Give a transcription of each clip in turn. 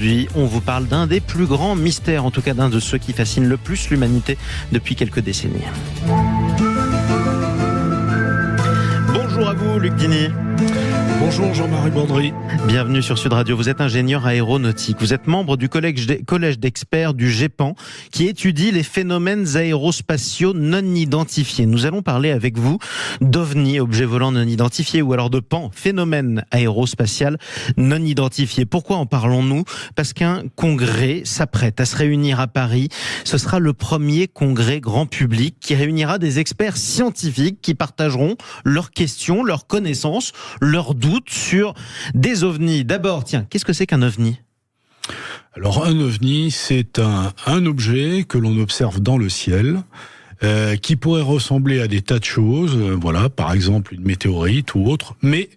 Aujourd'hui, on vous parle d'un des plus grands mystères, en tout cas d'un de ceux qui fascinent le plus l'humanité depuis quelques décennies. Bonjour à vous, Luc Dini. Bonjour Jean-Marie Bondry. Bienvenue sur Sud Radio. Vous êtes ingénieur aéronautique. Vous êtes membre du collège d'experts du GEPAN qui étudie les phénomènes aérospatiaux non identifiés. Nous allons parler avec vous d'OVNI, objets volants non identifiés, ou alors de PAN, phénomène aérospatial non identifié. Pourquoi en parlons-nous ? Parce qu'un congrès s'apprête à se réunir à Paris. Ce sera le premier congrès grand public qui réunira des experts scientifiques qui partageront leurs questions, leurs connaissances, leurs doutes sur des ovnis. D'abord, tiens, qu'est-ce que c'est qu'un ovni ? Alors un ovni, c'est un objet que l'on observe dans le ciel, qui pourrait ressembler à des tas de choses, voilà, par exemple une météorite ou autre, mais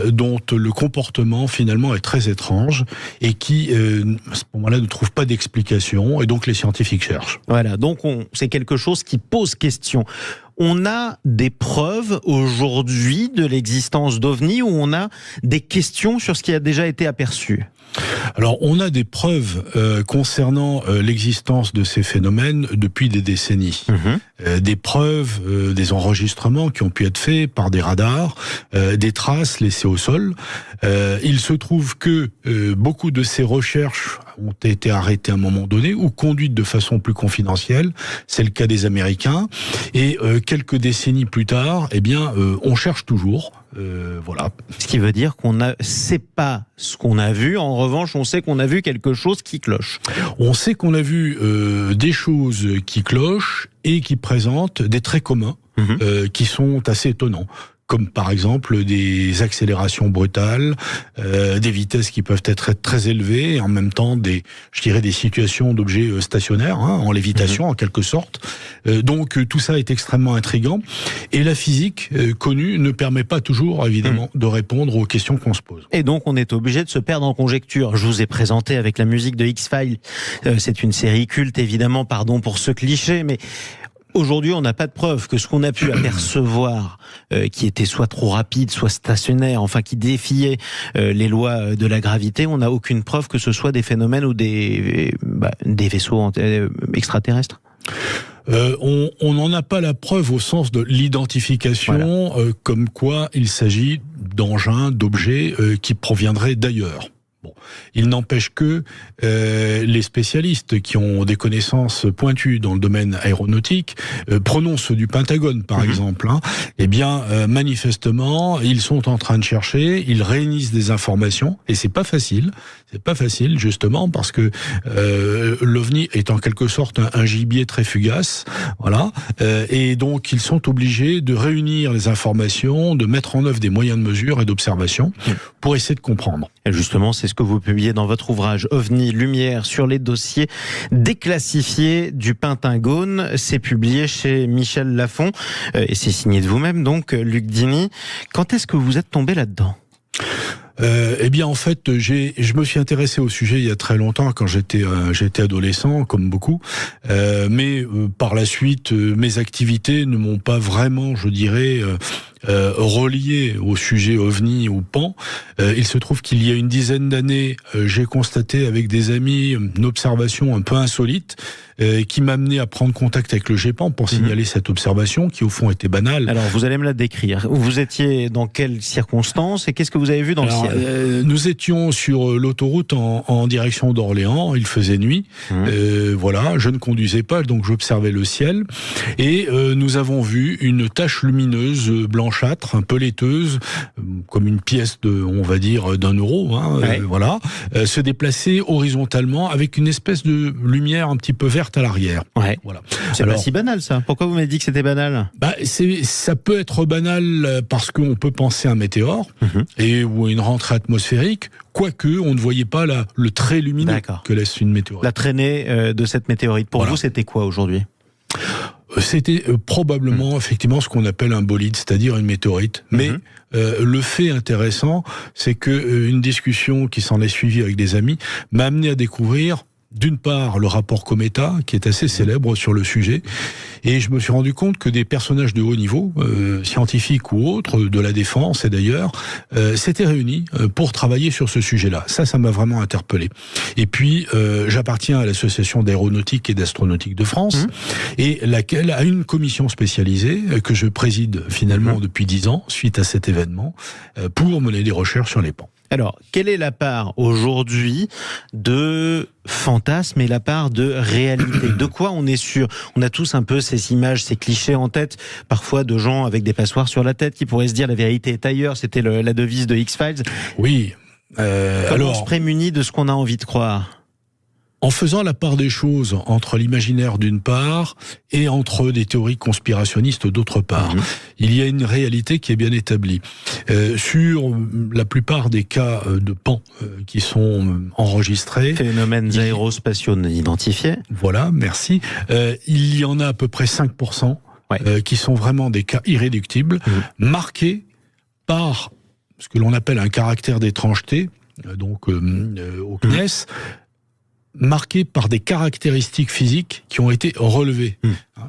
dont le comportement finalement est très étrange et qui, à ce moment-là, ne trouve pas d'explication, et donc les scientifiques cherchent. Voilà, donc c'est quelque chose qui pose question. On a des preuves aujourd'hui de l'existence d'OVNI, ou on a des questions sur ce qui a déjà été aperçu ? Alors, on a des preuves concernant l'existence de ces phénomènes depuis des décennies. Des preuves, des enregistrements qui ont pu être faits par des radars, des traces laissées au sol. Il se trouve que beaucoup de ces recherches ont été arrêtées à un moment donné ou conduites de façon plus confidentielle. C'est le cas des Américains. Et quelques décennies plus tard, eh bien, on cherche toujours. Voilà. Ce qui veut dire c'est pas ce qu'on a vu. En revanche, on sait qu'on a vu quelque chose qui cloche. On sait qu'on a vu des choses qui clochent et qui présentent des traits communs qui sont assez étonnants. Comme par exemple des accélérations brutales, des vitesses qui peuvent être très élevées, et en même temps des situations d'objets stationnaires, en lévitation en quelque sorte. Donc tout ça est extrêmement intriguant, et la physique connue ne permet pas toujours évidemment de répondre aux questions qu'on se pose. Et donc on est obligé de se perdre en conjectures. Je vous ai présenté avec la musique de X-Files, c'est une série culte évidemment, pardon pour ce cliché, mais aujourd'hui, on n'a pas de preuve que ce qu'on a pu apercevoir, qui était soit trop rapide, soit stationnaire, enfin qui défiait les lois de la gravité, on n'a aucune preuve que ce soit des phénomènes ou des vaisseaux extraterrestres. On n'en a pas la preuve au sens de l'identification, voilà. Comme quoi il s'agit d'engins, d'objets qui proviendraient d'ailleurs. Bon, il n'empêche que les spécialistes qui ont des connaissances pointues dans le domaine aéronautique, prenons ceux du Pentagone par exemple, eh bien manifestement ils sont en train de chercher, ils réunissent des informations, et c'est pas facile justement parce que l'OVNI est en quelque sorte un gibier très fugace, voilà, et donc ils sont obligés de réunir les informations, de mettre en œuvre des moyens de mesure et d'observation pour essayer de comprendre. Et justement, c'est ce que vous publiez dans votre ouvrage OVNI, lumière sur les dossiers déclassifiés du Pentagone. C'est publié chez Michel Lafon et c'est signé de vous-même, donc Luc Dini. Quand est-ce que vous êtes tombé là-dedans ? Eh bien, en fait, je me suis intéressé au sujet il y a très longtemps, quand j'étais adolescent, comme beaucoup. Mais par la suite, mes activités ne m'ont pas vraiment, je dirais, relié au sujet OVNI ou PAN. Il se trouve qu'il y a une dizaine d'années, j'ai constaté avec des amis une observation un peu insolite qui m'a amené à prendre contact avec le GEPAN pour signaler cette observation qui au fond était banale. Alors vous allez me la décrire. Vous étiez dans quelles circonstances et qu'est-ce que vous avez vu dans le ciel ? Nous étions sur l'autoroute en direction d'Orléans, il faisait nuit. Voilà, je ne conduisais pas, donc j'observais le ciel. Et nous avons vu une tache lumineuse blanchâtre, un peu laiteuse, comme une pièce on va dire, d'€1, voilà, se déplacer horizontalement avec une espèce de lumière un petit peu verte à l'arrière. Ouais. Voilà. C'est pas si banal ça. Pourquoi vous m'avez dit que c'était banal ? Ça peut être banal parce qu'on peut penser à un météore ou à une rentrée atmosphérique, quoique on ne voyait pas le trait lumineux que laisse une météorite. La traînée de cette météorite, pour vous, c'était quoi aujourd'hui ? C'était probablement effectivement ce qu'on appelle un bolide, c'est-à-dire une météorite. Mais le fait intéressant, c'est que une discussion qui s'en est suivie avec des amis m'a amené à découvrir d'une part, le rapport Cometa, qui est assez célèbre sur le sujet, et je me suis rendu compte que des personnages de haut niveau, scientifiques ou autres, de la défense et d'ailleurs, s'étaient réunis pour travailler sur ce sujet-là. Ça m'a vraiment interpellé. Et puis, j'appartiens à l'Association d'aéronautique et d'astronautique de France, et laquelle a une commission spécialisée que je préside finalement depuis 10 ans, suite à cet événement, pour mener des recherches sur les pans. Alors, quelle est la part aujourd'hui de fantasme et la part de réalité? De quoi on est sûr? On a tous un peu ces images, ces clichés en tête, parfois de gens avec des passoires sur la tête qui pourraient se dire la vérité est ailleurs. C'était la devise de X-Files. Oui. Comment on se prémunit de ce qu'on a envie de croire? En faisant la part des choses entre l'imaginaire d'une part et entre des théories conspirationnistes d'autre part. Il y a une réalité qui est bien établie. Sur la plupart des cas de PAN qui sont enregistrés... Phénomènes aérospatiaux non identifiés. Voilà, merci. Il y en a à peu près 5% qui sont vraiment des cas irréductibles, marqués par ce que l'on appelle un caractère d'étrangeté, donc au CNES, marqué par des caractéristiques physiques qui ont été relevées.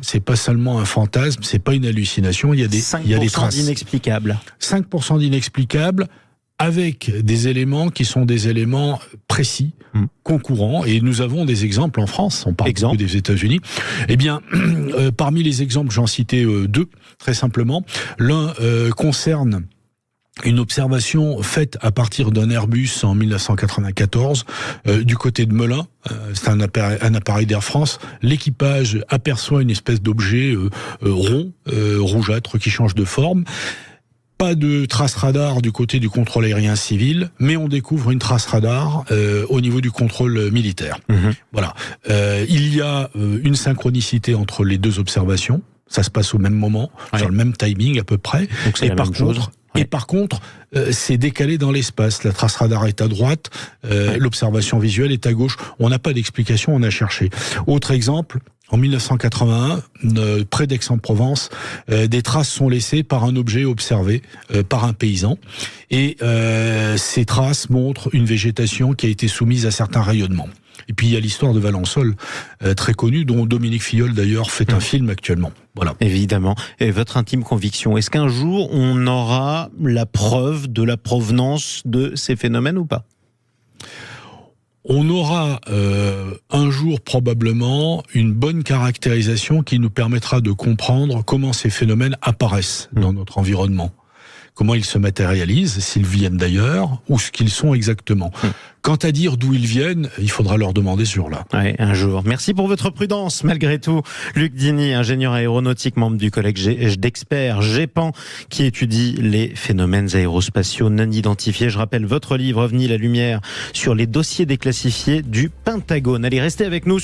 C'est pas seulement un fantasme, c'est pas une hallucination, il y a des traces. 5% d'inexplicables. 5% d'inexplicables, avec des éléments qui sont des éléments précis, concourants, et nous avons des exemples en France, on parle beaucoup des États-Unis. Eh bien, parmi les exemples, j'en citais 2, très simplement. L'un concerne une observation faite à partir d'un Airbus en 1994 du côté de Melun. C'est un appareil d'Air France. L'équipage aperçoit une espèce d'objet rond, rougeâtre, qui change de forme. Pas de trace radar du côté du contrôle aérien civil, mais on découvre une trace radar au niveau du contrôle militaire. Voilà. Il y a une synchronicité entre les deux observations. Ça se passe au même moment, sur le même timing à peu près. Donc c'est la même chose. Et par contre, c'est décalé dans l'espace. La trace radar est à droite, l'observation visuelle est à gauche. On n'a pas d'explication, on a cherché. Autre exemple, en 1981, près d'Aix-en-Provence, des traces sont laissées par un objet observé par un paysan. Et ces traces montrent une végétation qui a été soumise à certains rayonnements. Et puis il y a l'histoire de Valençol, très connue, dont Dominique Filleul d'ailleurs fait un film actuellement. Voilà. Évidemment. Et votre intime conviction, est-ce qu'un jour on aura la preuve de la provenance de ces phénomènes ou pas? On aura un jour probablement une bonne caractérisation qui nous permettra de comprendre comment ces phénomènes apparaissent dans notre environnement. Comment ils se matérialisent, s'ils viennent d'ailleurs, ou ce qu'ils sont exactement. Quant à dire d'où ils viennent, il faudra leur demander ce jour-là. Ouais, un jour. Merci pour votre prudence, malgré tout. Luc Dini, ingénieur aéronautique, membre du collège d'experts GEPAN, qui étudie les phénomènes aérospatiaux non identifiés. Je rappelle votre livre OVNI, la lumière sur les dossiers déclassifiés du Pentagone. Allez, restez avec nous.